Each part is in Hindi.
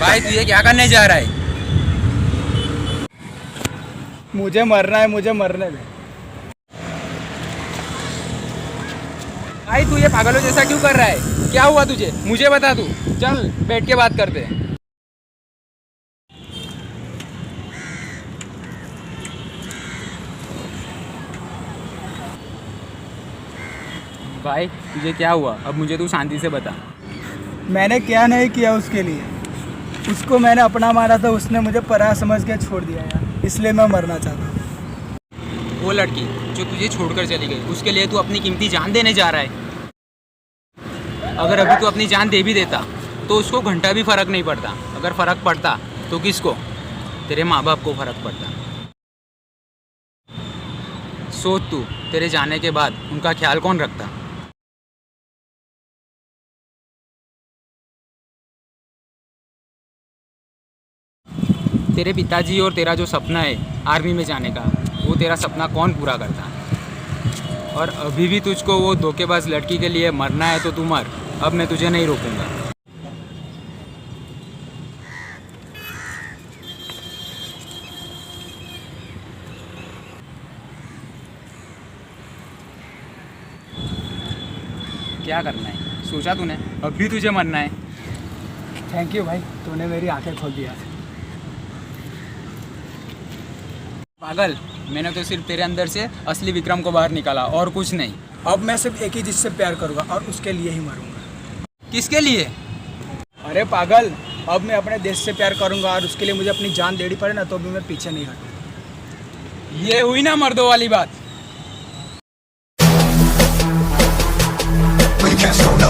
भाई तू ये क्या करने जा रहा है? मुझे मरना है, मुझे मरने दे। भाई तू ये पागलों जैसा क्यों कर रहा है? क्या हुआ तुझे? मुझे बता तू। चल बैठ के बात करते हैं। भाई तुझे क्या हुआ? अब मुझे तू शांति से बता। मैंने क्या नहीं किया उसके लिए। उसको मैंने अपना माना था, उसने मुझे पराया समझ के छोड़ दिया यार, इसलिए मैं मरना चाहता हूँ। वो लड़की जो तुझे छोड़कर चली गई, उसके लिए तू अपनी कीमती जान देने जा रहा है। अगर अभी तू अपनी जान दे भी देता तो उसको घंटा भी फर्क नहीं पड़ता। अगर फर्क पड़ता तो किसको? तेरे माँ बाप को फर्क पड़ता। सोच तू, तेरे जाने के बाद उनका ख्याल कौन रखता? तेरे पिताजी और तेरा जो सपना है आर्मी में जाने का, वो तेरा सपना कौन पूरा करता? और अभी भी तुझको वो धोखेबाज लड़की के लिए मरना है तो तू मर। अब मैं तुझे नहीं रोकूंगा। क्या करना है सोचा तूने? अब भी तुझे मरना है? थैंक यू भाई, तूने मेरी आंखें खोल दिया। पागल, मैंने तो सिर्फ तेरे अंदर से असली विक्रम को बाहर निकाला और कुछ नहीं। अब मैं सिर्फ एक ही चीज़ से प्यार करूँगा और उसके लिए ही मरूंगा। किसके लिए? अरे पागल, अब मैं अपने देश से प्यार करूँगा और उसके लिए मुझे अपनी जान देनी पड़े ना, तो भी मैं पीछे नहीं हटूँगा। ये हुई ना मर्दों वाली बात। But you can't slow no.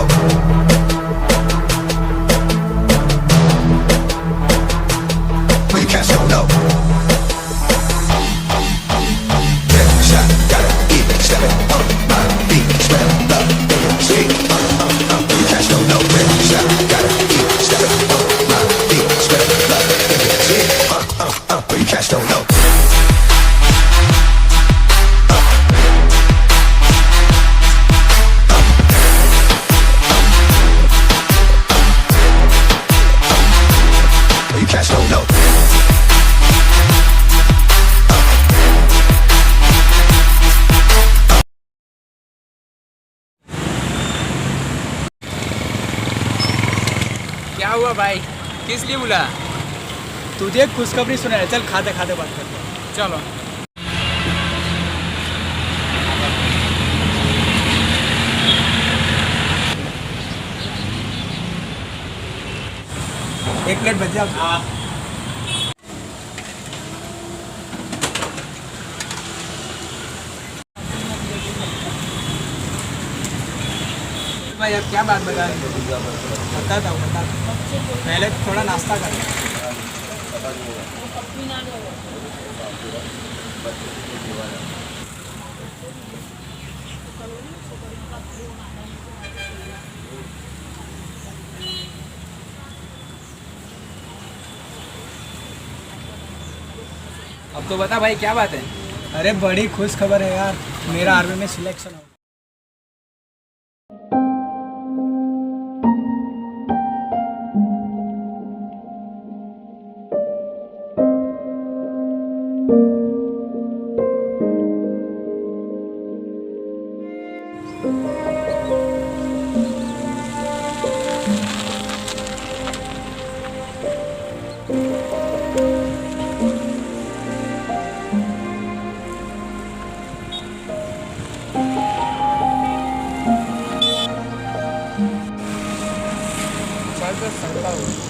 But you can't slow no. Red shot, gotta keep it stepping on my feet, spread love in the street. But you can't slow no. Red shot, gotta keep it stepping on my feet, spread love in the street. But you can't slow no. You can't slow no. क्या हुआ भाई? किस लिए बुला? तुझे एक खुशखबरी सुनाया, चल खाते खाते बात करते हैं। चलो। एक प्लेट भजिया। भाई अब क्या बात बताएं? बताता हूँ। पहले थोड़ा नाश्ता कर। अब तो बता भाई क्या बात है? अरे बड़ी खुश खबर है यार, मेरा आर्मी में सिलेक्शन हो।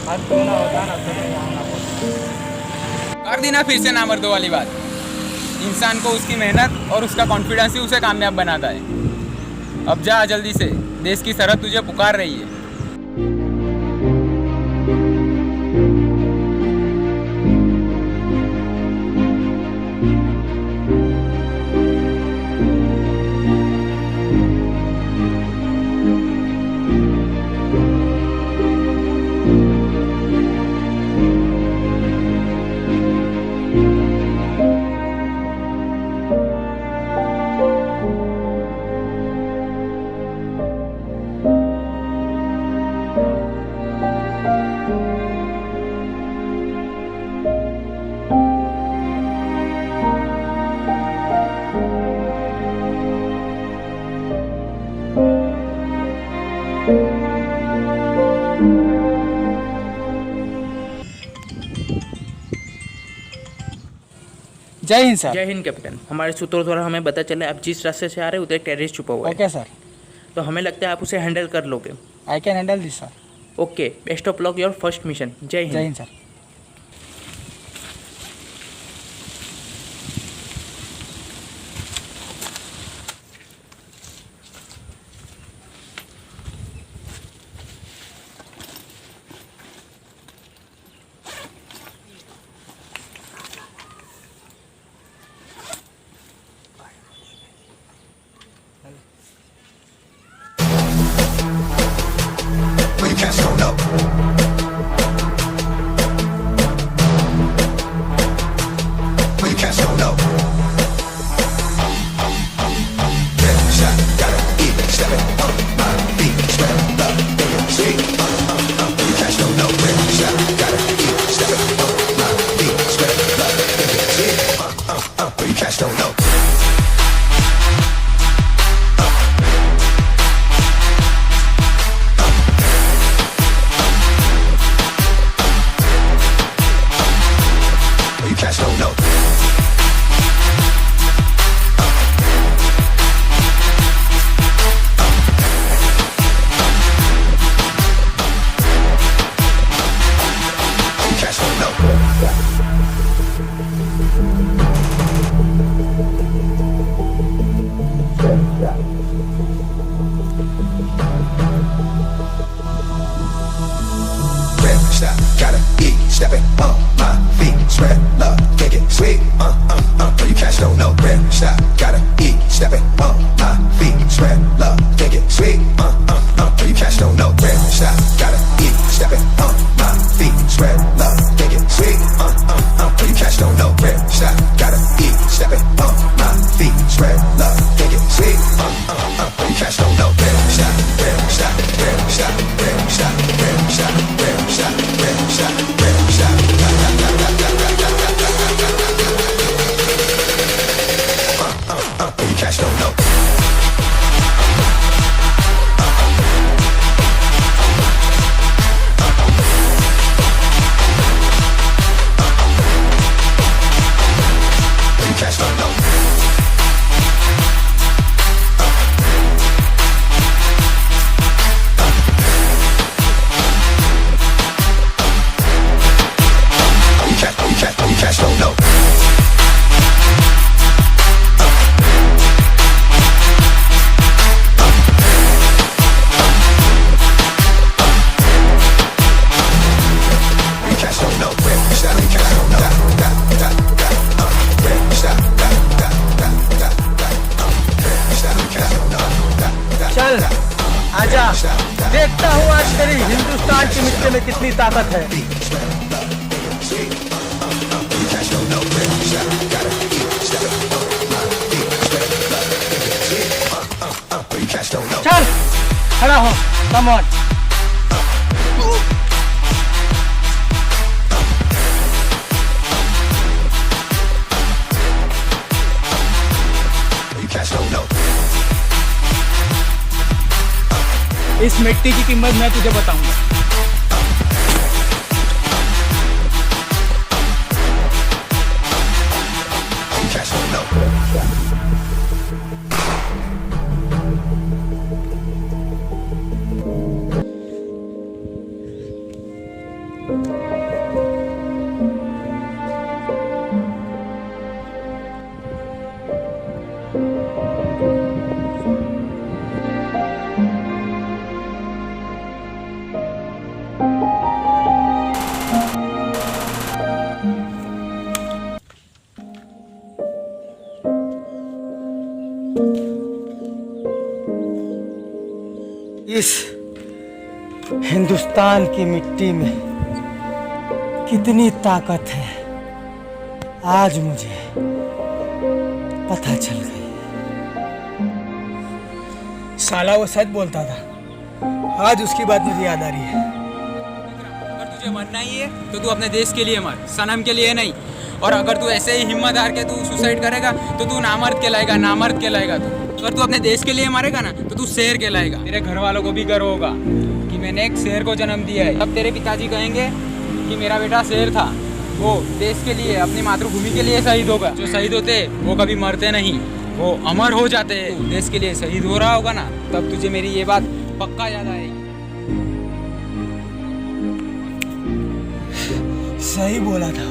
हाथ धोना होता ना तो कर दी ना फिर से नामर्दों वाली बात। इंसान को उसकी मेहनत और उसका कॉन्फिडेंस ही उसे कामयाब बनाता है। अब जा जल्दी से, देश की सरहद तुझे पुकार रही है। जय हिंद सर। जय हिंद कैप्टन। हमारे सूत्रों द्वारा हमें पता चला आप जिस रास्ते से आ रहे हैं उधर एक टेररिस्ट छुपा हुआ है। ओके सर, तो हमें लगता है आप उसे हैंडल कर लोगे। I can handle this sir. Okay, best of luck your first mission. जय जय Hind. Hind sir. Well, you cats don't know. Well, you cats don't know. Red shot, gotta eat, stepping on my feet, spread love, sweet. Well, you cats don't know. Red shot, gotta eat, stepping on my feet, spread love, sweet. Well, you cats don't know. You cats don't know. You cats don't know. Red shot, gotta eat, stepping on my feet, spread love, take it sweet. But you cats don't know. Red shot, gotta eat, stepping on my feet, spread love, take it sweet. But you cats don't know. Red shot, gotta eat, stepping on my feet, spread love, take it sweet. But you cats don't know. Red shot, gotta eat, stepping on my feet, spread love, take it sweet. But you cats don't know. Red shot, red shot, red shot, red shot, red shot, red shot, red shot, red shot. You cats don't know. You cats don't know. You cats don't know. You cats don't know. Red shot, you cats don't know. Red shot, red shot, you cats don't know. चल आजा, देखता हूँ आज तेरी हिंदुस्तान की मिट्टी में कितनी ताकत है। You cats don't know. Red shot, gotta eat, stepping on my feet, spread love, sweet. You cats don't know. चल खड़ा हो, come on. You cats don't know. इस मिट्टी की कीमत मैं तुझे बताऊंगा। You cats don't know. इस हिंदुस्तान की मिट्टी में कितनी ताकत है आज मुझे पता चल गई। साला वो सच बोलता था, आज उसकी बात मुझे याद आ रही है। अगर तुझे मरना ही है तो तू अपने देश के लिए मर, सनम के लिए नहीं। और अगर तू ऐसे ही हिम्मत हार के तू सुसाइड करेगा तो तू नामर्द कहलाएगा, नामर्द कहलाएगा तू। अगर तू अपने देश के लिए मरेगा ना तो तू शेर कहलाएगा। तेरे घर वालों को भी गर्व होगा कि मैंने एक शेर को जन्म दिया है। अब तेरे पिताजी कहेंगे कि मेरा बेटा शेर था, वो देश के लिए, अपनी मातृभूमि के लिए शहीद होगा। जो शहीद होते वो कभी मरते नहीं, वो अमर हो जाते। तू देश के लिए शहीद हो रहा होगा ना, तब तुझे मेरी ये बात पक्का याद आएगी। सही बोला था,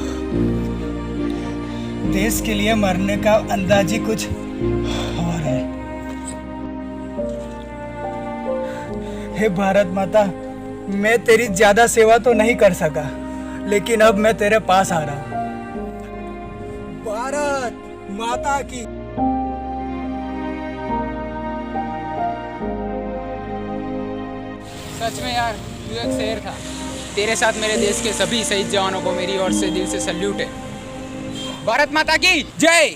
देश के लिए मरने का अंदाज ही कुछ और है। हे भारत माता, मैं तेरी ज्यादा सेवा तो नहीं कर सका, लेकिन अब मैं तेरे पास आ रहा हूँ। भारत माता की। सच में यार, तू एक शेर था। तेरे साथ मेरे देश के सभी शहीद जवानों को मेरी ओर से दिल से सल्यूट है। भारत माता की जय।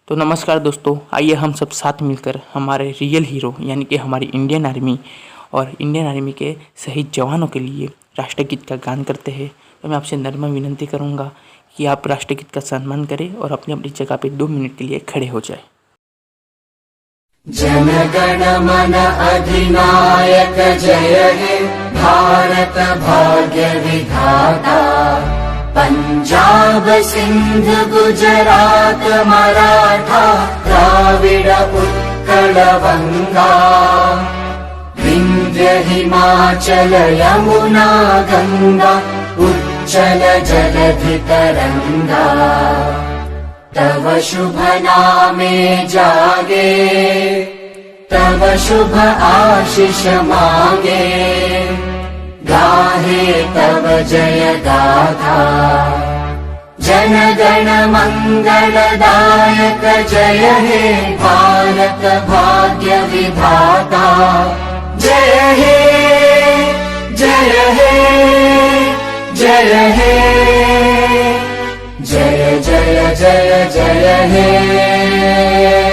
तो नमस्कार दोस्तों, आइए हम सब साथ मिलकर हमारे रियल हीरो यानी कि हमारी इंडियन आर्मी और इंडियन आर्मी के शहीद जवानों के लिए राष्ट्रगीत का गान करते हैं। तो मैं आपसे नम्र विनती करूंगा कि आप राष्ट्रगीत का सम्मान करें और अपनी अपनी जगह पे 2 मिनट के लिए खड़े हो जाए। जन गण मन अधिनायक जय हे भारत भाग्य विधाता। पंजाब सिंध गुजरात मराठा द्राविड उत्कल बंगा। विंध्य हिमाचल यमुना गंगा उच्चल जलधि तरंगा। तव शुभ नामे जागे, तव शुभ आशीष मांगे। गाहे तव जय गाथा। जन गण मंगलदायक जय हे भारत भाग्य विधाता। जय हे जय हे जय हे जय जय जय जय हे।